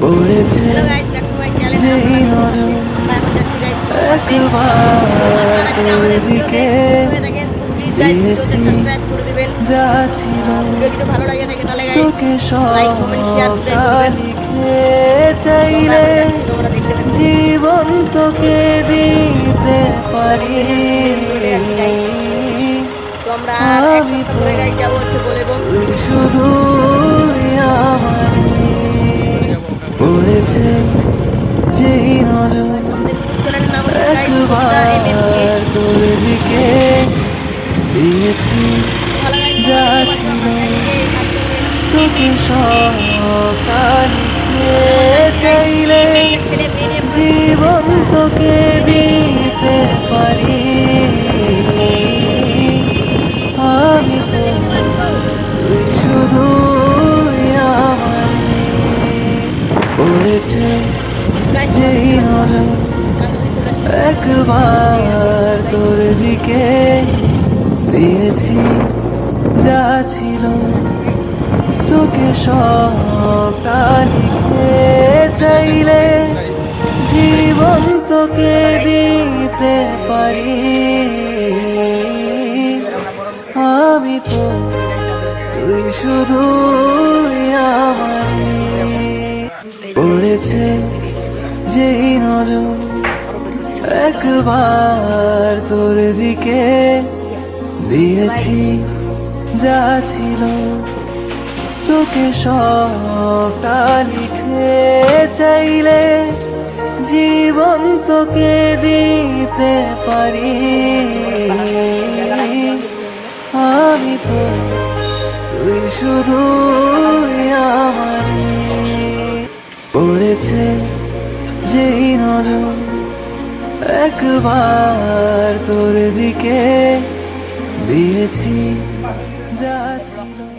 পড়েছে যেই নজর একবার তোর দিকে দিয়েছি যা ছিল চোখে সবটা লিখে চাইলে জীবন তোকে দিতে পারি আমি তো তুই শুধু আমার পড়েছে যেই নজর একবার তোর দিকে দিয়েছি যা ছিল তোকে সবটা লিখে চাইলে জীবন তোকে দিতে পারি আমি তো তুই শুধু আমার পড়েছে যেই নজর একবার তোর দিকে দিয়েছি যা ছিল তোকে সবটা লিখে চাইলে জীবন তোকে দিতে পারি আমি তো তুই শুধু আমার পড়েছে যেই নজর একবার তোর দিকে দিয়েছি যা ছিল তোকে সবটা লিখে চাইলে জীবন তোকে দিতে পারি আমি তো তুই শুধু আমার পড়েছে যেই নজর একবার তোর দিকে দিয়েছি যা ছিল